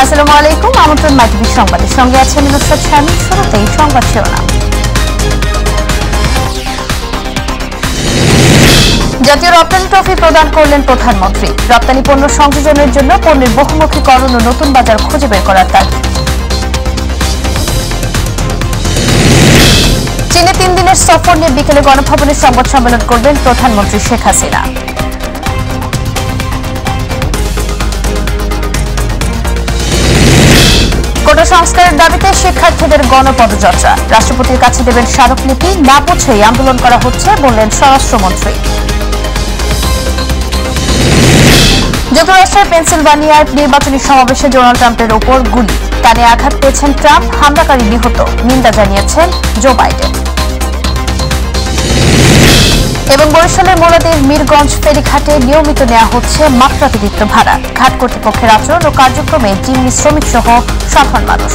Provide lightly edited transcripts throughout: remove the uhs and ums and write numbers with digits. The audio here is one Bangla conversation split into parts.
আসসালামু আলাইকুম, আমন্ত্রণ মাইটিভির সংবাদের সঙ্গে আছেন নুসরাত শামীম। শুরুতেই সংবাদ শিরোনাম। জাতীয় রপ্তানি ট্রফি প্রদান করলেন প্রধানমন্ত্রী। রপ্তানি পণ্য সংযোজনের জন্য পণ্যের বহুমুখীকরণ ও নতুন বাজার খুঁজে বের করার তাগিদ। চীনে 3 দিনের সফর নিয়ে বিকেলে গণভবনে সংবাদ সম্মেলন করবেন প্রধানমন্ত্রী শেখ হাসিনা। কোটা সংস্কারের দাবিতে শিক্ষার্থীদের গণপদযাত্রা। রাষ্ট্রপতির কাছে দেবেন স্মারকলিপি, না পৌঁছেই আন্দোলন করা হচ্ছে বললেন স্বরাষ্ট্রমন্ত্রী। যুক্তরাষ্ট্রের পেনসিলভানিয়ার নির্বাচনী সমাবেশে ডোনাল্ড ট্রাম্পের ওপর গুলি, কানে আঘাত পেয়েছেন ট্রাম্প, হামলাকারী নিহত, নিন্দা জানিয়েছেন জো বাইডেন। এবং বরিশালের মোলাদির মিরগঞ্জ ফেরিঘাটে নিয়মিত নেওয়া হচ্ছে মাত্রাতিরিক্ত ভাড়া। ঘাট কর্তৃপক্ষের আচরণ ও কার্যক্রমে জিম্মি শ্রমিক সহ সাধারণ মানুষ।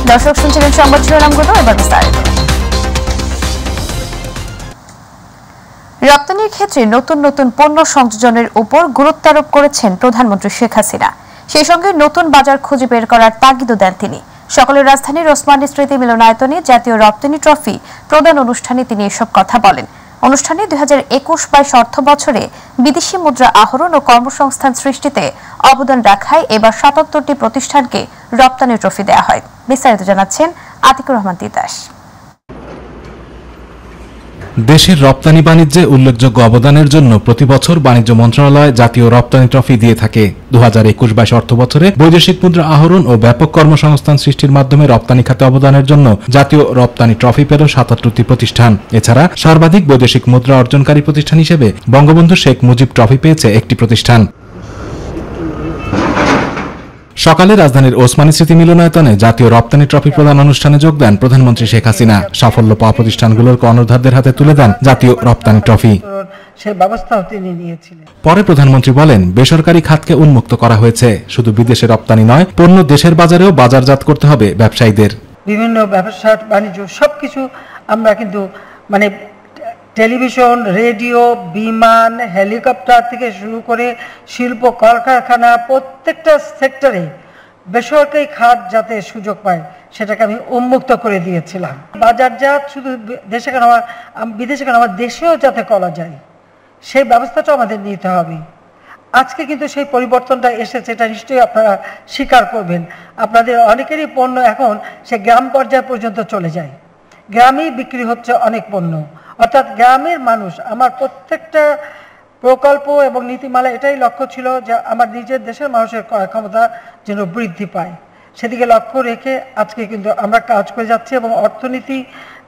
দর্শক শুনছিলেন সংবাদ শিরোনামগুলো, এবার বিস্তারিত। রপ্তানির ক্ষেত্রে নতুন নতুন পণ্য সংযোজনের উপর গুরুত্ব আরোপ করেছেন প্রধানমন্ত্রী শেখ হাসিনা। সেই সঙ্গে নতুন বাজার খুঁজে বের করার তাগিদও দেন তিনি। সকালের রাজধানীর ওসমানী স্মৃতি মিলনায়তনে জাতীয় রপ্তানি ট্রফি প্রদান অনুষ্ঠানে তিনি এসব কথা বলেন। অনুষ্ঠানে 2021-22 অর্থ বছরে বিদেশি মুদ্রা আহরণ ও কর্মসংস্থান সৃষ্টিতে অবদান রাখায় এবার 77টি প্রতিষ্ঠানকে রপ্তানি ট্রফি দেওয়া হয়। বিস্তারিত জানাচ্ছেন আতিকুর রহমান তিতাস। দেশের রপ্তানি বাণিজ্যে উল্লেখযোগ্য অবদানের জন্য প্রতি বছর বাণিজ্য মন্ত্রণালয় জাতীয় রপ্তানি ট্রফি দিয়ে থাকে। 2021-22 অর্থ বছরে বৈদেশিক মুদ্রা আহরণ ও ব্যাপক কর্মসংস্থান সৃষ্টির মাধ্যমে রপ্তানি খাতে অবদানের জন্য জাতীয় রপ্তানি ট্রফি পেল 77টি প্রতিষ্ঠান। এছাড়া সর্বাধিক বৈদেশিক মুদ্রা অর্জনকারী প্রতিষ্ঠান হিসেবে বঙ্গবন্ধু শেখ মুজিব ট্রফি পেয়েছে একটি প্রতিষ্ঠান। সকালে রাজধানীর ওসমানী স্মৃতি মিলনায়তনে জাতীয় রপ্তানি ট্রফি প্রদান অনুষ্ঠানে যোগ দেন প্রধানমন্ত্রী শেখ হাসিনা। সাফল্য পাওয়া প্রতিষ্ঠানগুলোর কর্ণধারদের হাতে তুলে দেন জাতীয় রপ্তানি ট্রফি। পরে প্রধানমন্ত্রী বলেন, বেসরকারি খাতকে উন্মুক্ত করা হয়েছে। শুধু বিদেশে রপ্তানি নয়, পণ্য দেশের বাজারেও বাজারজাত করতে হবে ব্যবসায়ীদের। বিভিন্ন ব্যবসা বাণিজ্য সবকিছু আমরা কিন্তু টেলিভিশন, রেডিও, বিমান, হেলিকপ্টার থেকে শুরু করে শিল্প কলকারখানা, প্রত্যেকটা সেক্টরে বেসরকারি খাত যাতে সুযোগ পায় সেটাকে আমি উন্মুক্ত করে দিয়েছিলাম। বাজারজাত শুধু দেশে কেন, বিদেশে কেন, আমার দেশেও যাতে করা যায় সেই ব্যবস্থাটা আমাদের নিতে হবে। আজকে কিন্তু সেই পরিবর্তনটা এসেছে, এটা নিশ্চয়ই আপনারা স্বীকার করবেন। আপনাদের অনেকেরই পণ্য এখন সে গ্রাম পর্যায় পর্যন্ত চলে যায়, গ্রামেই বিক্রি হচ্ছে অনেক পণ্য। অর্থাৎ গ্রামের মানুষ, আমার প্রত্যেকটা প্রকল্প এবং নীতিমালা এটাই লক্ষ্য ছিল যে আমার নিজের দেশের মানুষের ক্রয় ক্ষমতা যেন বৃদ্ধি পায়, সেদিকে লক্ষ্য রেখে আজকে কিন্তু আমরা কাজ করে যাচ্ছি এবং অর্থনীতি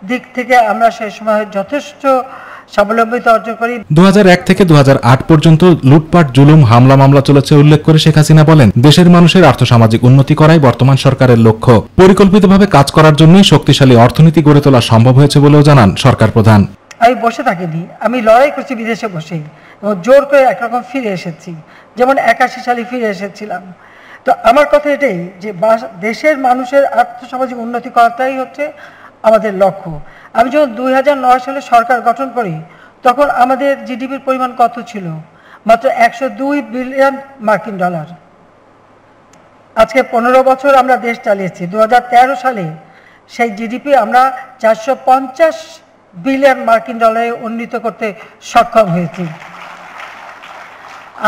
দিক থেকে আমরা সেই সময় যথেষ্ট স্বাবলম্বিতা অর্জন করি। 2001 থেকে 2008 পর্যন্ত লুটপাট, জুলুম, হামলা মামলা চলেছে উল্লেখ করে শেখ হাসিনা বলেন, দেশের মানুষের আর্থসামাজিক উন্নতি করাই বর্তমান সরকারের লক্ষ্য। পরিকল্পিতভাবে কাজ করার জন্যই শক্তিশালী অর্থনীতি গড়ে তোলা সম্ভব হয়েছে বলেও জানান সরকার প্রধান। আমি বসে থাকিনি, আমি লড়াই করছি বিদেশে বসে এবং জোর করে একরকম ফিরে এসেছি, যেমন 81 সালে ফিরে এসেছিলাম। তো আমার কথা এটাই যে দেশের মানুষের আর্থসামাজিক উন্নতি করাটাই হচ্ছে আমাদের লক্ষ্য। আমি যখন 2009 সালে সরকার গঠন করি তখন আমাদের জিডিপির পরিমাণ কত ছিল? মাত্র 102 বিলিয়ন মার্কিন ডলার। আজকে 15 বছর আমরা দেশ চালিয়েছি। 2013 সালে সেই জিডিপি আমরা 450 বিলিয়ন মার্কিন ডলারে উন্নীত করতে সক্ষম হয়েছি।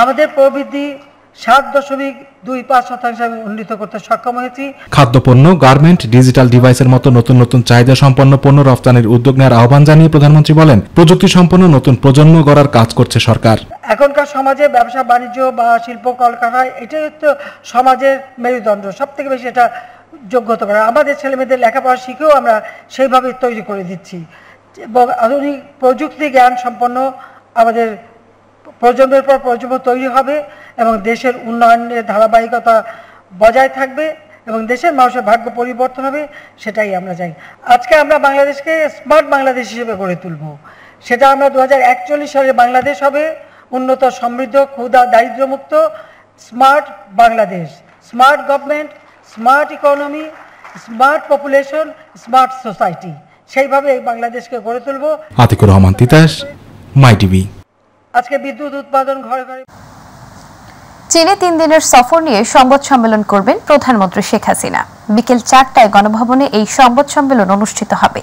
আমাদের প্রবৃদ্ধি 7.25% উন্নীত করতে সক্ষম হয়েছি। খাদ্যপণ্য, গার্মেন্ট, ডিজিটাল ডিভাইসের মতো নতুন নতুন চাহিদা সম্পন্ন পণ্য রপ্তানির উদ্যোগ নেওয়ার আহ্বান জানিয়ে প্রধানমন্ত্রী বলেন, প্রযুক্তি সম্পন্ন নতুন প্রজন্ম গড়ার কাজ করছে সরকার। এখনকার সমাজে ব্যবসা বাণিজ্য বা শিল্প কলকারখানা এটাই হচ্ছে সমাজের মেরুদণ্ড, সব থেকে বেশি এটা যোগ্যতা পারে। আমাদের ছেলেমেয়েদের লেখাপড়া শিখেও আমরা সেইভাবে তৈরি করে দিচ্ছি এবং আধুনিক প্রযুক্তি জ্ঞান সম্পন্ন আমাদের প্রজন্মের পর প্রজন্ম তৈরি হবে এবং দেশের উন্নয়নের ধারাবাহিকতা বজায় থাকবে এবং দেশের মানুষের ভাগ্য পরিবর্তন হবে, সেটাই আমরা চাই। আজকে আমরা বাংলাদেশকে স্মার্ট বাংলাদেশ হিসেবে গড়ে তুলব। সেটা আমরা 2041 সালে বাংলাদেশ হবে উন্নত, সমৃদ্ধ, ক্ষুধা দারিদ্র্যমুক্ত, smart Bangladesh, smart government, smart economy, smart population, smart society, সেইভাবে এই বাংলাদেশকে গড়ে তুলব। Atiqur Rahman Titas, my TV. আজকে বিদ্যুৎ উৎপাদন ঘরে ঘরে। চীনে 3 দিনের সফর নিয়ে সংবাদ সম্মেলন করবেন প্রধানমন্ত্রী শেখ হাসিনা। বিকেল 4টায় গণভবনে এই সংবাদ সম্মেলন অনুষ্ঠিত হবে।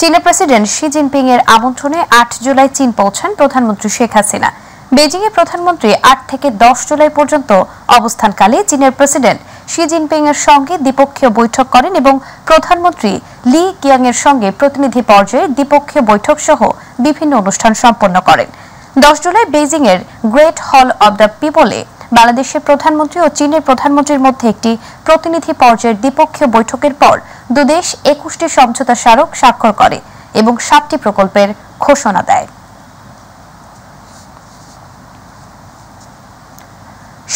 চীনের প্রেসিডেন্ট শি জিনপিং এর আমন্ত্রণে 8 জুলাই চীন পৌঁছান প্রধানমন্ত্রী শেখ হাসিনা। বেজিং এ প্রধানমন্ত্রী 8 থেকে 10 জুলাই পর্যন্ত অবস্থানকালে চীনের প্রেসিডেন্ট শি জিনপিং এর সঙ্গে দ্বিপক্ষীয় বৈঠক করেন এবং প্রধানমন্ত্রী লি কিয়াং এর সঙ্গে প্রতিনিধি পর্যায়ে দ্বিপক্ষীয় বৈঠক সহ বিভিন্ন অনুষ্ঠান সম্পন্ন করেন। 10 জুলাই বেজিং এর গ্রেট হল অব দ্য পিপলে বাংলাদেশের প্রধানমন্ত্রী ও চীনের প্রধানমন্ত্রীর মধ্যে একটি প্রতিনিধি পর্যায়ের দ্বিপক্ষীয় বৈঠকের পর দুদেশ 21টি সমঝোতা স্মারক স্বাক্ষর করে এবং 7টি প্রকল্পের ঘোষণা দেয়।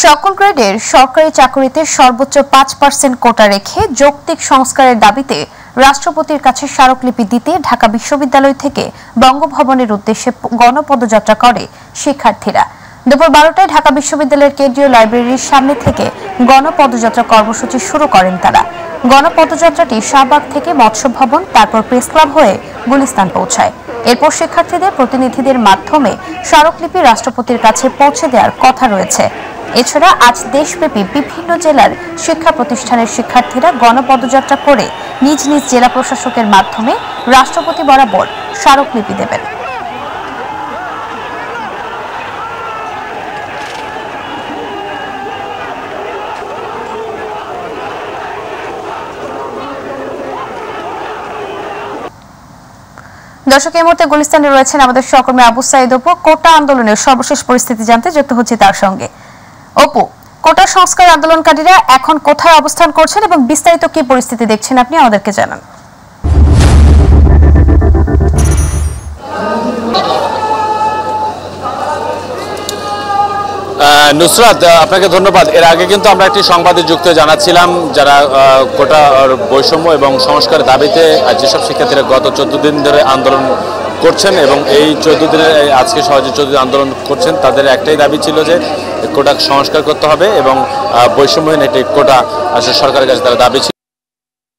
সকল গ্রেডের সরকারি চাকরিতে সর্বোচ্চ 5% কোটা রেখে যৌক্তিক সংস্কারের দাবিতে রাষ্ট্রপতির কাছে স্মারকলিপি দিতে ঢাকা বিশ্ববিদ্যালয় থেকে বঙ্গভবনের উদ্দেশ্যে গণপদযাত্রা করে শিক্ষার্থীরা। দুপুর 12টায় ঢাকা বিশ্ববিদ্যালয়ের কেন্দ্রীয় লাইব্রেরির সামনে থেকে গণপদযাত্রা কর্মসূচি শুরু করেন তারা। গণপদযাত্রাটি শাহবাগ থেকে মৎস্য ভবন, তারপর প্রেস ক্লাব হয়ে গুলিস্তান পৌঁছায়। এরপর শিক্ষার্থীদের প্রতিনিধিদের মাধ্যমে স্মারকলিপি রাষ্ট্রপতির কাছে পৌঁছে দেওয়ার কথা রয়েছে। এছাড়া আজ দেশব্যাপী বিভিন্ন জেলার শিক্ষা প্রতিষ্ঠানের শিক্ষার্থীরা গণপদযাত্রা করে নিজ নিজ জেলা প্রশাসকের মাধ্যমে রাষ্ট্রপতি বরাবর স্মারকলিপি দেবেন। দর্শক, এই মুহূর্তে গুলিস্তানে রয়েছেন আমাদের সহকর্মী আবু সাইদ অপু। কোটা আন্দোলনের সর্বশেষ পরিস্থিতি জানতে যুক্ত হচ্ছে তার সঙ্গে। অপু, কোটা সংস্কার আন্দোলনকারীরা এখন কোথায় অবস্থান করছেন এবং বিস্তারিত কি পরিস্থিতি দেখছেন আপনি আমাদেরকে জানান। নুসরাত, আপনাকে ধন্যবাদ। এর আগে কিন্তু আমরা একটি সংবাদে যুক্ত জানাচ্ছিলাম যারা কোটা বৈষম্য এবং সংস্কার দাবিতে যেসব শিক্ষার্থীরা গত 14 দিন ধরে আন্দোলন করছেন এবং এই 14 দিনের আজকে সহজে 14 দিন আন্দোলন করছেন, তাদের একটাই দাবি ছিল যে কোটা সংস্কার করতে হবে এবং বৈষম্যহীন একটি কোটা আসলে সরকারের কাছে তারা দাবি ছিল।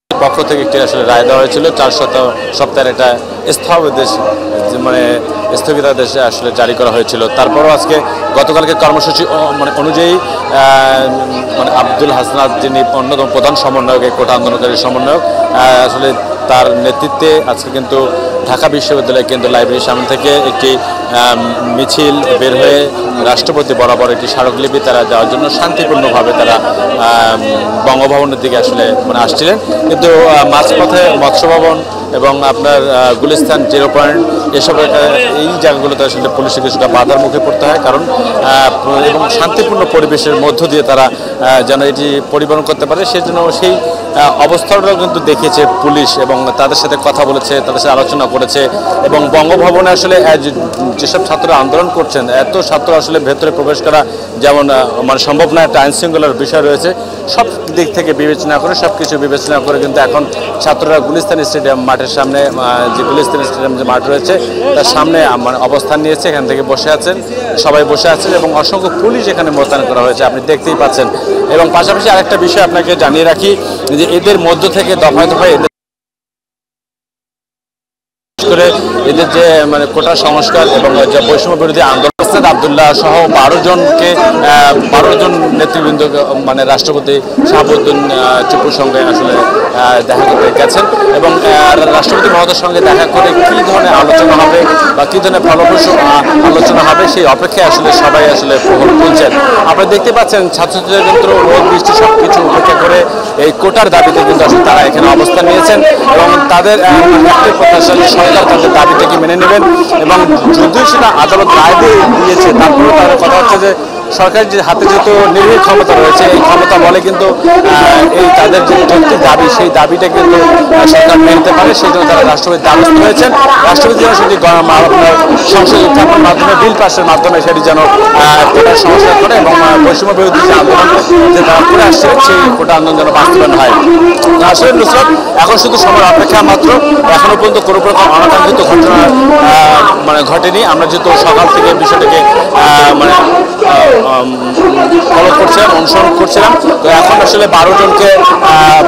পক্ষ থেকে একটি আসলে রায় দেওয়া হয়েছিল 4 সপ্তাহের একটা স্থগিতাদেশ আসলে জারি করা হয়েছিল। তারপরও আজকে গতকালকে কর্মসূচি অনুযায়ী আব্দুল হাসনাত, যিনি অন্যতম প্রধান সমন্বয়ক, কোটা আন্দোলনকারী সমন্বয়ক, আসলে তার নেতৃত্বে আজকে কিন্তু ঢাকা বিশ্ববিদ্যালয় কেন্দ্র লাইব্রেরির সামনে থেকে একটি মিছিল বের হয়ে রাষ্ট্রপতি বরাবর একটি স্মারকলিপি তারা দেওয়ার জন্য শান্তিপূর্ণভাবে তারা বঙ্গভবনের দিকে আসলে আসছিলেন। কিন্তু মাঝপথে মৎস্য ভবন এবং আপনার গুলিস্তান 0 পয়েন্ট এসব এই জায়গাগুলোতে আসলে পুলিশের কিছুটা বাধার মুখে পড়তে হয়, কারণ এবং শান্তিপূর্ণ পরিবেশের মধ্য দিয়ে তারা যেন এটি পরিবহন করতে পারে সেজন্য সেই অবস্থাটাও কিন্তু দেখিয়েছে পুলিশ এবং তাদের সাথে কথা বলেছে, তাদের সাথে আলোচনা করেছে। এবং বঙ্গভবনে আসলে যেসব ছাত্ররা আন্দোলন করছেন, এত ছাত্র আসলে ভেতরে প্রবেশ করা যেমন সম্ভব না, একটা আইন শৃঙ্খলার বিষয় রয়েছে, সব দিক থেকে বিবেচনা করে সব কিছু বিবেচনা করে কিন্তু এখন ছাত্ররা গুলিস্তান স্টেডিয়াম মাঠের সামনে, যে গুলিস্তান স্টেডিয়াম যে মাঠ রয়েছে তার সামনে অবস্থান নিয়েছে, এখান থেকে বসে আছেন, সবাই বসে আছেন এবং অসংখ্য পুলিশ এখানে মোতায়েন করা হয়েছে, আপনি দেখতেই পাচ্ছেন। এবং পাশাপাশি আরেকটা বিষয় আপনাকে জানিয়ে রাখি যে এদের মধ্য থেকে দফায় দফায় করে এদের যে কোটা সংস্কার এবং বৈষম্য বিরোধী আন্দোলন আব্দুল্লাহ সহ 12 জন নেতৃবৃন্দ রাষ্ট্রপতি শাহাবুদ্দিন টিপুর সঙ্গে আসলে দেখা করতে গেছেন এবং রাষ্ট্রপতি মহোদয়ের সঙ্গে দেখা করে কী ধরনের আলোচনা হবে বা কী ধরনের ফলপ্রসূ আলোচনা হবে সেই অপেক্ষায় আসলে সবাই আসলে প্রহর তুলছেন। আপনারা দেখতে পাচ্ছেন ছাত্রছাত্রীরা কিন্তু রোদ বৃষ্টি সব কিছু উপেক্ষা করে এই কোটার দাবিতে কিন্তু আসলে তারা এখানে অবস্থান নিয়েছেন এবং তাদের একটি প্রত্যাশা সরকার তাদের দাবিটাকে মেনে নেবেন এবং যদিও সেটা আদালত রায় দিয়েছে, তারপরেও তাদের কথা হচ্ছে যে সরকারের যে হাতে যেহেতু নির্বাহী ক্ষমতা রয়েছে, এই ক্ষমতা বলে কিন্তু এই তাদের যে যৌক্তিক দাবি সেই দাবিটা কিন্তু সরকার মেনে নিতে পারে, সেই জন্য তারা রাষ্ট্রপতির দ্বারস্থ হয়েছেন। রাষ্ট্রপতি যেন সেটি সংসদ উত্থাপনের মাধ্যমে বিল পাসের মাধ্যমে সেটি যেন কোটার সংস্কার করে এবং বৈষম্য বিরোধী যে আন্দোলন যে তারা করে আসছে সেই কোটা আন্দোলন যেন বাস্তবায়ন হয়। আসলে নুসরাত, এখন শুধু সময় অপেক্ষা মাত্র, এখনো পর্যন্ত কোনো প্রকার অনাকাঙ্ক্ষিত ঘটনা ঘটেনি। আমরা যেহেতু সকাল থেকে বিষয়টাকে ফলো করছিলাম, অনুসরণ করছিলাম। তো এখন আসলে 12 জনকে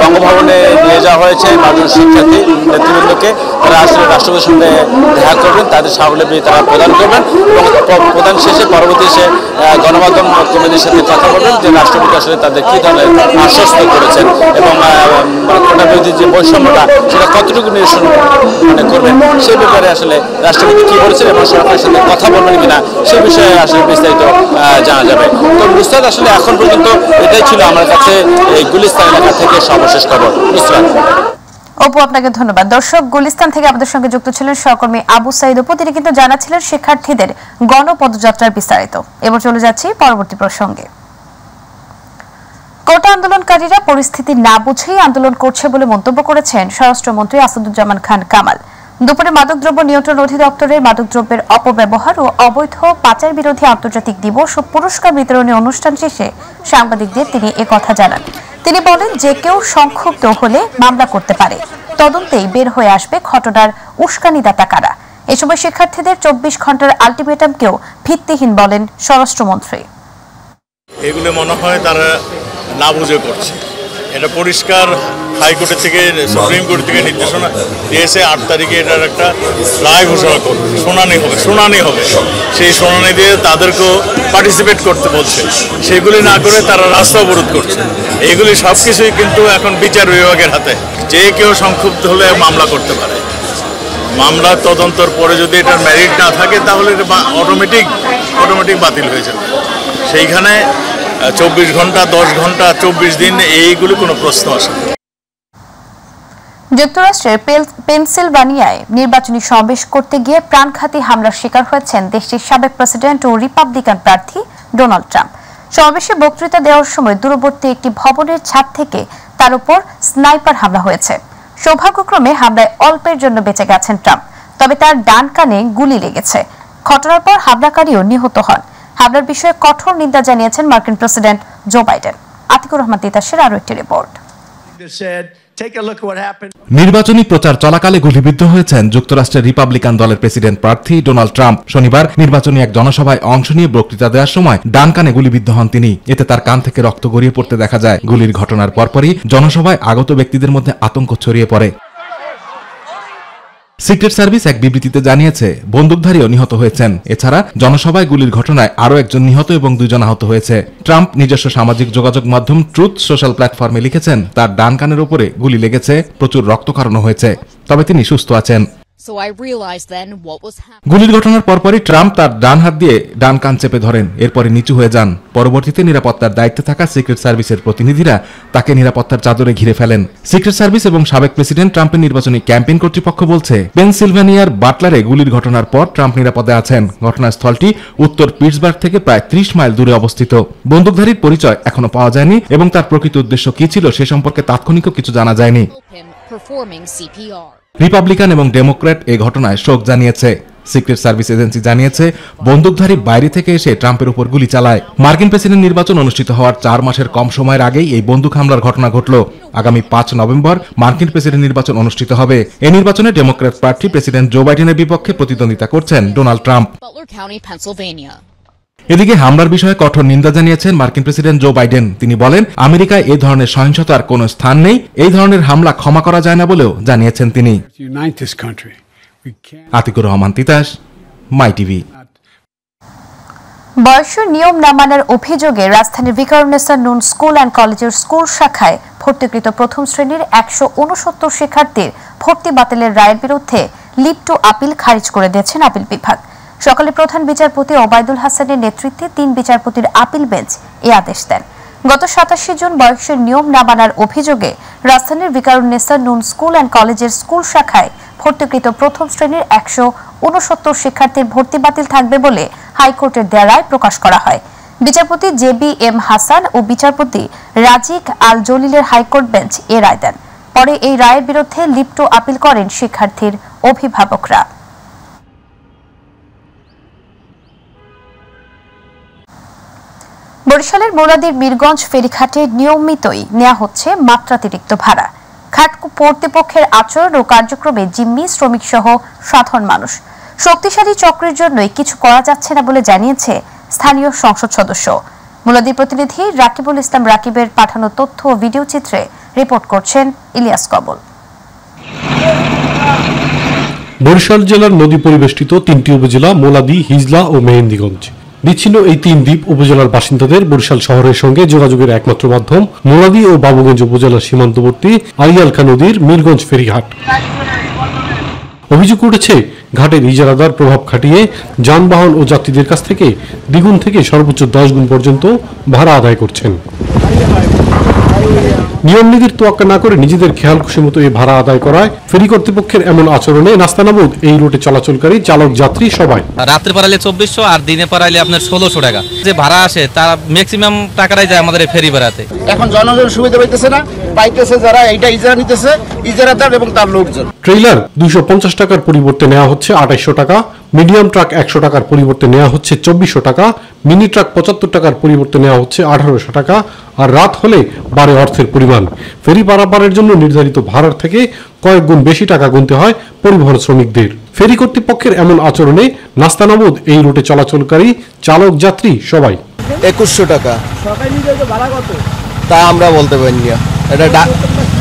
বঙ্গভবনে নিয়ে যাওয়া হয়েছে, 12 জন শিক্ষার্থী নেতৃবৃন্দকে। তারা আসলে রাষ্ট্রপতির সঙ্গে দেখা করবেন, তাদের স্মারকলিপি তারা প্রদান করবেন এবং প্রদান শেষে পরবর্তী সে গণমাধ্যম কর্মীদের সাথে কথা বলবেন যে রাষ্ট্রপতি আসলে তাদের কী ধরনের আশ্বস্ত করেছেন এবং কোটা বিরোধী যে বৈষম্যটা সেটা কতটুকু নিরসন করবেন সেই ব্যাপারে আসলে রাষ্ট্রপতি কী বলেছেন এবং সরকারের সাথে কথা বলবেন কিনা সে বিষয়ে আসলে বিস্তারিত জানা যাবে। তো নুসরাত, আসলে এখন পর্যন্ত এটাই ছিল আমার কাছে এই গুলিস্তান এলাকা থেকে সর্বশেষ খবর। নুসরাত। অপু, আপনাকে ধন্যবাদ। দর্শক, গুলিস্তান থেকে আমাদের সঙ্গে যুক্ত ছিলেন সহকর্মী আবু সাইদ অপু। তিনি কিন্তু জানাচ্ছিলেন শিক্ষার্থীদের গণপদযাত্রার বিস্তারিত। এবার চলে যাচ্ছি পরবর্তী প্রসঙ্গে। কোটা আন্দোলনকারীরা পরিস্থিতি না বুঝেই আন্দোলন করছে বলে মন্তব্য করেছেন স্বরাষ্ট্রমন্ত্রী আসাদুজ্জামান খান কামাল। দুপুরে মাদকদ্রব্য নিয়ন্ত্রণ অধিদপ্তরের মাদকদ্রব্যের অপব্যবহার ও অবৈধ পাচার বিরোধী আন্তর্জাতিক দিবস ও পুরস্কার বিতরণী অনুষ্ঠান শেষে সাংবাদিকদের তিনি একথা জানান। তিনি বলেন, যে কেউ সংক্ষুব্ধ হলে মামলা করতে পারে, তদন্তেই বের হয়ে আসবে ঘটনার উস্কানিদাতা কারা। এ সময় শিক্ষার্থীদের 24 ঘন্টার আলটিমেটামকেও ভিত্তিহীন বলেন স্বরাষ্ট্রমন্ত্রী। এগুলো মনে হয় তারা না বুঝে করছে। এটা পরিষ্কার হাইকোর্টের থেকে, সুপ্রিম কোর্ট থেকে নির্দেশনা দিয়েছে 8 তারিখে এটার একটা রায় ঘোষণা করবে, শুনানি হবে। সেই শুনানি দিয়ে তাদেরকেও পার্টিসিপেট করতে বলছে, সেগুলি না করে তারা রাস্তা অবরোধ করছে। এইগুলি সব কিছুই কিন্তু এখন বিচার বিভাগের হাতে। যে কেউ সংক্ষুব্ধ হলে মামলা করতে পারে। মামলা তদন্তর পরে যদি এটার মেরিট না থাকে তাহলে এটা অটোমেটিক বাতিল হয়ে যাবে। সেইখানে 24 ঘন্টা, 10 ঘন্টা, 24 দিন এইগুলো কোনো প্রশ্ন আসে না। যুক্তরাষ্ট্রের পেনসিলভানিয়ায় নির্বাচনী সমাবেশ করতে গিয়ে প্রাণঘাতী হামলার শিকার হয়েছেন দেশটির সাবেক প্রেসিডেন্ট ও রিপাবলিকান প্রার্থী ডোনাল্ড ট্রাম্প। সমাবেশে বক্তৃতা দেওয়ার সময় দূরবর্তী একটি ভবনের ছাদ থেকে তার উপর স্নাইপার হামলা হয়েছে। সৌভাগ্যক্রমে হামলায় অল্পের জন্য বেঁচে গেছেন ট্রাম্প, তবে তার ডান কানে গুলি লেগেছে। ঘটনার পর হামলাকারীও নিহত হন। হামলার বিষয়ে কঠোর নিন্দা জানিয়েছেন মার্কিন president Joe Biden. Atiqur Rahman তিতাসের আরও একটি রিপোর্ট। নির্বাচনী প্রচার চলাকালে গুলিবিদ্ধ হয়েছেন যুক্তরাষ্ট্রের রিপাবলিকান দলের প্রেসিডেন্ট প্রার্থী ডোনাল্ড ট্রাম্প। শনিবার নির্বাচনী এক জনসভায় অংশ নিয়ে বক্তৃতা দেওয়ার সময় ডান কানে গুলিবিদ্ধ হন তিনি। এতে তার কান থেকে রক্ত গড়িয়ে পড়তে দেখা যায়। গুলির ঘটনার পরপরই জনসভায় আগত ব্যক্তিদের মধ্যে আতঙ্ক ছড়িয়ে পড়ে। সিক্রেট সার্ভিস এক বিবৃতিতে জানিয়েছে বন্দুকধারীও নিহত হয়েছেন। এছাড়া জনসভায় গুলির ঘটনায় আরও একজন নিহত এবং 2 জন আহত হয়েছে। ট্রাম্প নিজস্ব সামাজিক যোগাযোগ মাধ্যম ট্রুথ সোশ্যাল প্ল্যাটফর্মে লিখেছেন, তার ডান কানের উপরে গুলি লেগেছে, প্রচুর রক্তক্ষরণ হয়েছে, তবে তিনি সুস্থ আছেন। গুলির ঘটনার পরপরই ট্রাম্প তার ডান হাত দিয়ে ডান কান চেপে ধরেন, এরপরে নিচু হয়ে যান। পরবর্তীতে নিরাপত্তার দায়িত্বে থাকা সিক্রেট সার্ভিসের প্রতিনিধিরা তাকে নিরাপত্তার চাদরে ঘিরে ফেলেন। সিক্রেট সার্ভিস এবং সাবেক প্রেসিডেন্ট ট্রাম্পের নির্বাচনী ক্যাম্পেইন কর্তৃপক্ষ বলছে, পেনসিলভানিয়ার বাটলারে গুলির ঘটনার পর ট্রাম্প নিরাপদে আছেন। ঘটনাস্থলটি উত্তর পিটসবার্গ থেকে প্রায় 30 মাইল দূরে অবস্থিত। বন্দুকধারীর পরিচয় এখনো পাওয়া যায়নি এবং তার প্রকৃত উদ্দেশ্য কি ছিল সে সম্পর্কে তাৎক্ষণিকও কিছু জানা যায়নি। রিপাবলিকান এবং ডেমোক্র্যাট এই ঘটনায় শোক জানিয়েছে। সিক্রেট সার্ভিস এজেন্সি জানিয়েছে বন্দুকধারী বাইরে থেকে এসে ট্রাম্পের উপর গুলি চালায়। মার্কিন প্রেসিডেন্ট নির্বাচন অনুষ্ঠিত হওয়ার 4 মাসের কম সময়ের আগেই এই বন্দুক হামলার ঘটনা ঘটল। আগামী 5 নভেম্বর মার্কিন প্রেসিডেন্ট নির্বাচন অনুষ্ঠিত হবে। এই নির্বাচনে ডেমোক্র্যাট প্রার্থী প্রেসিডেন্ট জো বাইডেনের বিপক্ষে প্রতিদ্বন্দ্বিতা করছেন ডোনাল্ড ট্রাম্প। এদিকে হামলার বিষয়ে কঠোর নিন্দা জানিয়েছেন মার্কিন প্রেসিডেন্ট জো বাইডেন। তিনি বলেন, আমেরিকায় এই ধরনের সহিংসতার কোনো স্থান নেই, এই ধরনের হামলা ক্ষমা করা যায় না বলেও জানিয়েছেন তিনি। Atikur Rahman Titas, my TV. বয়সের নিয়ম না মানার অভিযোগে রাজধানীর ভিকারুন্নেসা নূন স্কুল অ্যান্ড কলেজের স্কুল শাখায় ভর্তিকৃত প্রথম শ্রেণীর 169 শিক্ষার্থীর ভর্তি বাতিলের রায়ের বিরুদ্ধে লিভ টু আপিল খারিজ করে দিয়েছেন আপিল বিভাগ। সকালে প্রধান বিচারপতি ওবায়দুল হাসানের নেতৃত্বে 3 বিচারপতির আপিল বেঞ্চ এই আদেশ দেন। গত 87 জুন বয়সের নিয়ম না মানার অভিযোগে রাজধানীর ভিকারুন্নেসা নূন স্কুল অ্যান্ড কলেজের স্কুল শাখায় ভর্তিকৃত প্রথম শ্রেণীর 169 শিক্ষার্থীর ভর্তি বাতিল থাকবে বলে হাইকোর্টের দেয়া রায় প্রকাশ করা হয়। বিচারপতি JBM হাসান ও বিচারপতি রাজিক আল জলিলের হাইকোর্ট বেঞ্চ এ রায় দেন। পরে এই রায়ের বিরুদ্ধে লিভ টু আপিল করেন শিক্ষার্থীর অভিভাবকরা। বরিশালের মোলাদির বীরগঞ্জ ফেরিঘাটে নিয়মিতই নেওয়া হচ্ছে মাত্রাতিরিক্ত ভাড়া। ঘাট কর্তৃপক্ষের আচরণ ও কার্যক্রমে জিম্মি, শ্রমিক সহ সাধারণ মানুষ শক্তিশালী চক্রের জন্যই কিছু করা যাচ্ছে না বলে জানিয়েছে স্থানীয় সংসদ সদস্য। মুলাদি প্রতিনিধি রাকিবুল ইসলাম রাকিবের পাঠানো তথ্য ও ভিডিও চিত্রে রিপোর্ট করছেন ইলিয়াস কবল। বরিশাল জেলার নদী পরিবেষ্টিত 3টি উপজেলা মুলাদি, হিজলা ও মেহেন্দিগঞ্জ। বিচ্ছিন্ন এই 3 দ্বীপ উপজেলার বাসিন্দাদের বরিশাল শহরের সঙ্গে যোগাযোগের একমাত্র মাধ্যম মুলাদি ও বাবুগঞ্জ উপজেলার সীমান্তবর্তী আরিয়ালখা নদীর মিরগঞ্জ ফেরিঘাট। অভিযোগ উঠেছে ঘাটের ইজারাদার প্রভাব খাটিয়ে যানবাহন ও যাত্রীদের কাছ থেকে দ্বিগুণ থেকে সর্বোচ্চ 10 গুণ পর্যন্ত ভাড়া আদায় করছেন। নিয়মনীতির তোয়াক্কা না করে নিজেদের খেয়াল খুশি মতো এই ভাড়া আদায় করায় ফেরি কর্তৃপক্ষের এমন আচরণে নাস্তানাবুদ এই রুটে চলাচলকারী চালক যাত্রী সবাই। রাত্রে পারাইলে 2400 আর দিনে পারাইলে আপনার 1600 টাকা। যে ভাড়া আসে তার ম্যাক্সিমাম টাকাটাই যায় আমাদের ফেরি ভাড়াতে। এখন জনগণ সুবিধা পাইতেছে না, পাইতেছে যারা এইটা ইজারা নিতেছে, ইজারাদার এবং তার লোকজন। ট্রেইলার 250 টাকার পরিবর্তে নেওয়া হচ্ছে 2800 টাকা, মিডিয়াম ট্রাক 100 টাকার পরিবর্তে নেওয়া হচ্ছে 2400 টাকা, মিনি ট্রাক 75 টাকার পরিবর্তে নেওয়া হচ্ছে 1800 টাকা, আর রাত হলে বাড়ে অর্থের পরিমাণ। ফেরি পারাপারের জন্য নির্ধারিত ভাড়ার থেকে কয়েক গুণ বেশি টাকা গুনতে হয় পরিবহন শ্রমিকদের। ফেরি কর্তৃপক্ষের এমন আচরণে নাস্তানাবুদ এই রুটে চলাচলকারী চালক যাত্রী সবাই। 2100 টাকা তা আমরা বলতে পারি না,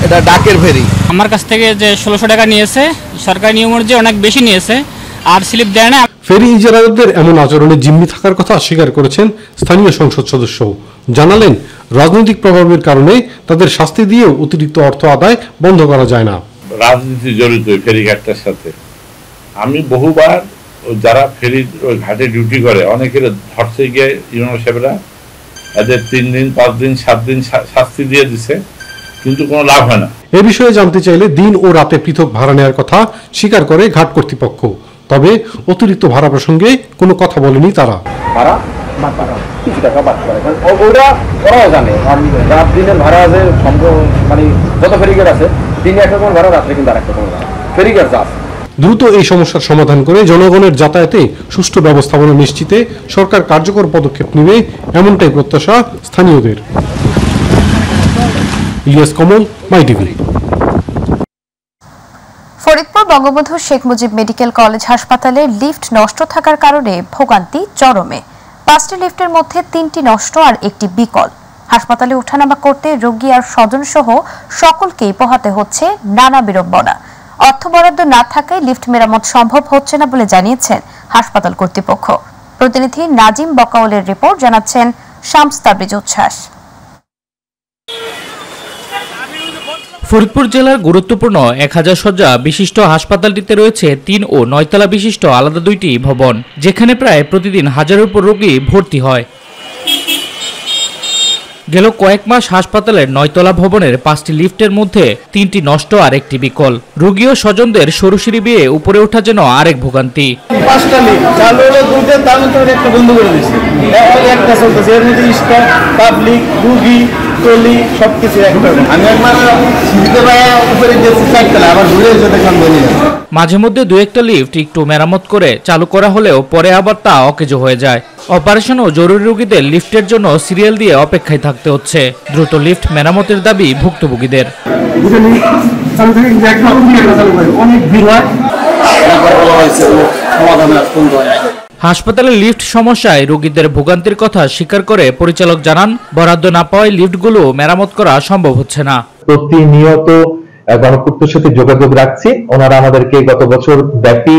এটা ডাকের ফেরি। আমার কাছ থেকে যে 1600 টাকা নিয়েছে সরকারি নিয়ম অনুযায়ী অনেক বেশি নিয়েছে আর স্লিপ দেয় না। ফেরি ইজারাদারদের এমন আচরণে জিম্মি থাকার কথা স্বীকার করেছেন স্থানীয় সংসদ সদস্য। জানালেন রাজনৈতিক প্রভাবের কারণে তাদের শাস্তি দিয়েও অতিরিক্ত অর্থ আদায় বন্ধ করা যায় না। রাজনীতি জড়িত ফেরিঘাটটার সাথে। আমি বহুবার যারা ফেরি ঘাটে ডিউটি করে অনেকের ধরতে গিয়ে ইউনো সাহেবরা এদের 3 দিন 5 দিন 7 দিন শাস্তি দিয়ে দিছে, কিন্তু কোনো লাভ হয় না। এ বিষয়ে জানতে চাইলে দিন ও রাতে পৃথক ভাড়া নেওয়ার কথা স্বীকার করে ঘাট কর্তৃপক্ষ। তবে অতিরিক্ত ভাড়া প্রসঙ্গে কোনো কথা বলেনি তারা। ভাড়া কিছু টাকা বাদ করে, ওরা ওরাও জানে রাত দিনের ভাড়া যে মানে যত ফেরিঘাট আছে দিনে একটা কোনো ভাড়া, রাত্রে কিন্তু আরেকটা কোনো ভাড়া ফেরিঘাট যা। দ্রুত এই সমস্যার সমাধান করে জনগণের যাতায়াতে সুষ্ঠু ব্যবস্থাপনা নিশ্চিতে সরকার কার্যকর পদক্ষেপ নেবে, এমনটাই প্রত্যাশা স্থানীয়দের। Ilias Kamal, my TV. Faridpur Bangabandhu Sheikh Mujib medical college হাসপাতালে লিফট নষ্ট থাকার কারণে ভোগান্তি চরমে। 5টি লিফটের মধ্যে 3টি নষ্ট আর 1টি বিকল। হাসপাতালে ওঠানামা করতে রোগী আর স্বজন সহ সকলকেই পোহাতে হচ্ছে নানা বিড়ম্বনা। অর্থ বরাদ্দ না থাকায় লিফট মেরামত সম্ভব হচ্ছে না বলে জানিয়েছেন হাসপাতাল কর্তৃপক্ষ। প্রতিনিধি নাজিম বকাউলের রিপোর্ট, জানাচ্ছেন শামস তাবরিজ উচ্ছ্বাস। ফরিদপুর জেলার গুরুত্বপূর্ণ 1000 শয্যা বিশিষ্ট হাসপাতালটিতে রয়েছে 3 ও 9 তলা বিশিষ্ট আলাদা 2টি ভবন, যেখানে প্রায় প্রতিদিন হাজারের উপর রোগী ভর্তি হয়। গেল কয়েক মাস হাসপাতালের 9 তলা ভবনের 5টি লিফটের মধ্যে 3টি নষ্ট আর 1টি বিকল। রোগী ও স্বজনদের সরু সিঁড়ি বেয়ে উপরে ওঠা যেন আরেক ভোগান্তি। 5টা লিফট চালু হলো, 2টা তার মধ্যে একটা বন্ধ করে দিয়েছে, একটা চলতেছে, এর মধ্যে স্টাফ, পাবলিক, রোগী, টলি সবকিছু একটা। আমি একবার সিঁড়িতে বাইরে উপরে গেছি 4তলা, আবার ঘুরে এসে দেখলাম বলি না। মাঝে মধ্যে 2-1টা লিফট একটু মেরামত করে চালু করা হলেও পরে আবার তা অকেজো হয়ে যায়। অপারেশন ও জরুরি রোগীদের লিফটের জন্য সিরিয়াল দিয়ে অপেক্ষায় থাকতে হচ্ছে। দ্রুত লিফট মেরামতের দাবি ভুক্তভোগীদের। হাসপাতালের লিফট সমস্যায় রোগীদের ভোগান্তির কথা স্বীকার করে পরিচালক জানান, বরাদ্দ না পাওয়ায় লিফটগুলো মেরামত করা সম্ভব হচ্ছে না। প্রতিনিয়ত গণপূর্তের সাথে যোগাযোগ রাখছি। ওনারা আমাদেরকে গত বছর ব্যাপী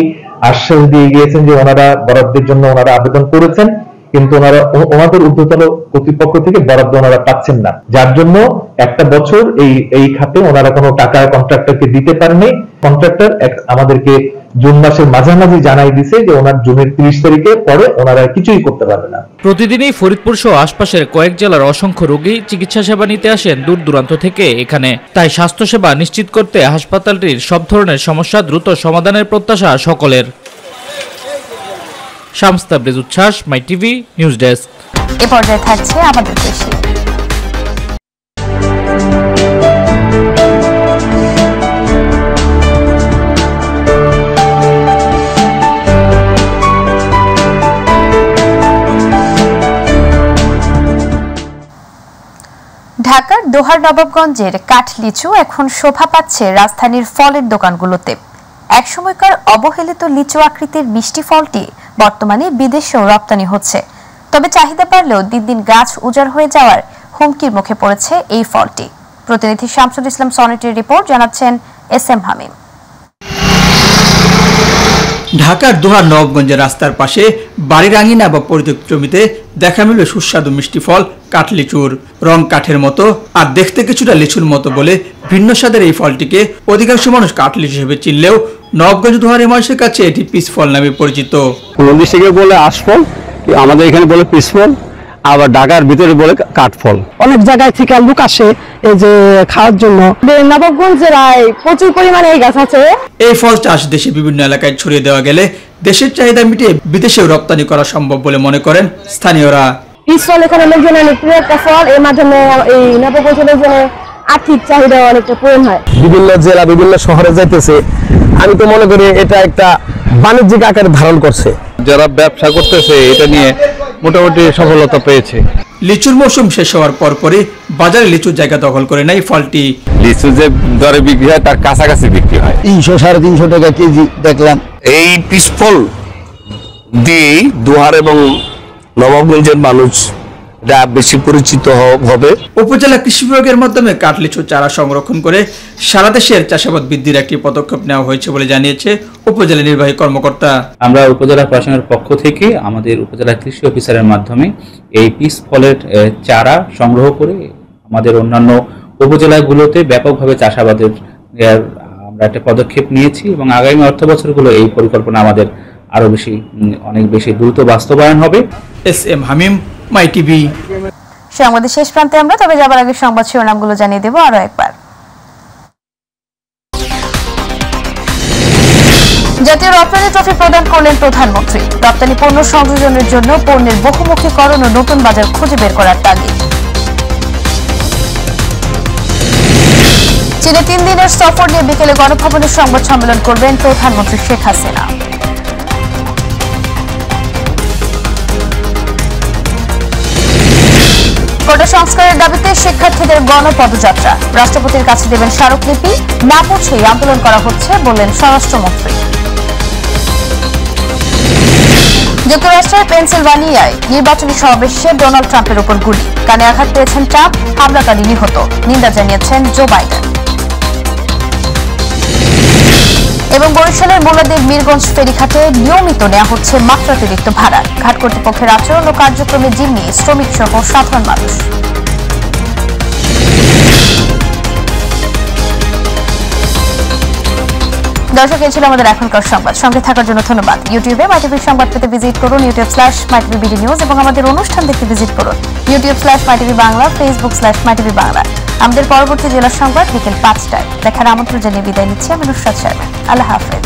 আশ্বাস দিয়ে গিয়েছেন যে ওনারা বরাদ্দের জন্য ওনারা আবেদন করেছেন, কিন্তু ওনাদের ঊর্ধ্বতন কর্তৃপক্ষ থেকে বরাদ্দ ওনারা পাচ্ছেন না, যার জন্য একটা বছর এই খাতে ওনারা কোনো টাকা কন্ট্রাক্টরকে দিতে পারেনি। কন্ট্রাক্টর আমাদেরকে জুন মাসের মাঝামাঝি জানাই দিছে যে ওনার জুনের 30 তারিখে পরে ওনারা কিছুই করতে পারবে না। প্রতিদিনই ফরিদপুর সহ আশপাশের কয়েক জেলার অসংখ্য রোগী চিকিৎসা সেবা নিতে আসেন দূর দূরান্ত থেকে এখানে। তাই স্বাস্থ্যসেবা নিশ্চিত করতে হাসপাতালটির সব ধরনের সমস্যা দ্রুত সমাধানের প্রত্যাশা সকলের। শামস তাবরিজ উচ্ছ্বাস, মাই টিভি নিউজ ডেস্ক। এ পর্যায়ে থাকছে আমাদের দেশে। ঢাকার দোহার নবাবগঞ্জের কাঠ লিচু এখন শোভা পাচ্ছে রাজধানীর ফলের দোকানগুলোতে। একসময়কার অবহেলিত লিচু আকৃতির মিষ্টি ফলটি বর্তমানে বিদেশেও রপ্তানি হচ্ছে। তবে চাহিদা বাড়লেও দিন দিন গাছ উজাড় হয়ে যাওয়ার হুমকির মুখে পড়েছে এই ফলটি। প্রতিনিধি শামসুল ইসলাম সনিটির রিপোর্ট, জানাচ্ছেন SM হামিম। ঢাকার দোহার নবাবগঞ্জের রাস্তার পাশে বাড়ির আঙিনা বা পরিত্যক্ত জমিতে দেখা মিলবে সুস্বাদু মিষ্টি ফল কাঠলিচুর। রং কাঠের মতো আর দেখতে কিছুটা লিচুর মতো বলে ভিন্ন স্বাদের এই ফলটিকে অধিকাংশ মানুষ কাঠলিচু হিসেবে চিনলেও নবাবগঞ্জ দোহারের মানুষের কাছে এটি পিস ফল নামে পরিচিত। কোন দিকে বলে আশফল, আমাদের এখানে বলে পিস ফল, আবার ঢাকার ভিতরে বলে কাঠফল। অনেক জায়গায় থেকে লোক আসে এই যে খাওয়ার জন্য। নবাবগঞ্জ জেলায় প্রচুর পরিমাণে এই গাছ আছে। এই ফল চাষ দেশে বিভিন্ন এলাকায় ছড়িয়ে দেওয়া গেলে দেশের চাহিদা মিটিয়ে বিদেশেও রপ্তানি করা সম্ভব বলে মনে করেন স্থানীয়রা। পিস ফল এখানে লোকজনের প্রিয় একটা ফল, এর মাধ্যমে এই নবাবগঞ্জের জন্য আর্থিক চাহিদা অনেকটা পূরণ হয়। বিভিন্ন জেলা বিভিন্ন শহরে যাইতেছে, আমি তো মনে করি এটা একটা বাণিজ্যিক আকার ধারণ করছে। যারা ব্যবসা করতেছে এটা নিয়ে মোটামুটি সফলতা পেয়েছে। লিচুর মৌসুম শেষ হওয়ার পরপরই বাজারে লিচুর জায়গা দখল করে নেয় ফলটি। লিচু যে দরে বিক্রি হয় তার কাছাকাছি বিক্রি হয়, 300-350 টাকা কেজি দেখলাম। এই পিস ফল দিয়ে দোহার এবং নবাবগঞ্জের মানুষ বেশি পরিচিত হবে। উপজেলা কৃষি বিভাগের মাধ্যমে কাঠলিচুর চারা সংরক্ষণ করে সারা দেশের চাষাবাদ বৃদ্ধির একটি পদক্ষেপ নেওয়া হয়েছে বলে জানিয়েছে উপজেলা নির্বাহী কর্মকর্তা। আমরা উপজেলা প্রশাসনের পক্ষ থেকে আমাদের উপজেলা কৃষি অফিসারের মাধ্যমে এই পিস ফলের চারা সংগ্রহ করে আমাদের অন্যান্য উপজেলাগুলোতে ব্যাপকভাবে চাষাবাদের আমরা একটা পদক্ষেপ নিয়েছি এবং আগামী অর্থ বছরগুলো এই পরিকল্পনা আমাদের আরো অনেক বেশি দ্রুত বাস্তবায়ন হবে। SM হামিম, মাই টিভি। সংবাদের শেষ প্রান্তে আমরা, তবে যাবার আগে সংবাদ শিরোনামগুলো জানিয়ে দেব আরো একবার। জাতীয় রপ্তানি ট্রফি প্রদান করলেন প্রধানমন্ত্রী। রপ্তানি পণ্য সংযোজনের জন্য পণ্যের বহুমুখীকরণ ও নতুন বাজার খুঁজে বের করার তাগিদ। চীনে 3 দিনের সফর নিয়ে বিকেলে গণভবনে সংবাদ সম্মেলন করবেন প্রধানমন্ত্রী শেখ হাসিনা। কোটা সংস্কারের দাবিতে শিক্ষার্থীদের গণপদযাত্রা। রাষ্ট্রপতির কাছে দেবেন স্মারকলিপি, না পৌঁছেই আন্দোলন করা হচ্ছে বললেন স্বরাষ্ট্রমন্ত্রী। যুক্তরাষ্ট্রের পেনসিলভানিয়ায় নির্বাচনী সমাবেশে ডোনাল্ড ট্রাম্পের উপর গুলি, কানে আঘাত পেয়েছেন ট্রাম্প, হামলাকারী নিহত, নিন্দা জানিয়েছেন জো বাইডেন। এবং বরিশালের মোলাদের মিরগঞ্জ ফেরিঘাটে নিয়মিত নেওয়া হচ্ছে মাত্রাতিরিক্ত ভাড়া। ঘাট কর্তৃপক্ষের আচরণ ও কার্যক্রমে জিম্মি শ্রমিক সহ সাধারণ মানুষ। দর্শক, এই ছিল আমাদের এখনকার সংবাদ। সঙ্গে থাকার জন্য ধন্যবাদ। ইউটিউবে মাইটিভি সংবাদ পেতে ভিজিট করুন youtube/mytvbd নিউজ এবং আমাদের অনুষ্ঠান দেখতে ভিজিট করুন youtube/mytv বাংলা, facebook/mytv বাংলা। আমাদের পরবর্তী জেলা সংবাদ বিকেল 5টায় দেখার আমন্ত্রণ জানিয়ে বিদায় নিচ্ছি আমি নুসরাত শর্মা। আল্লাহ হাফেজ।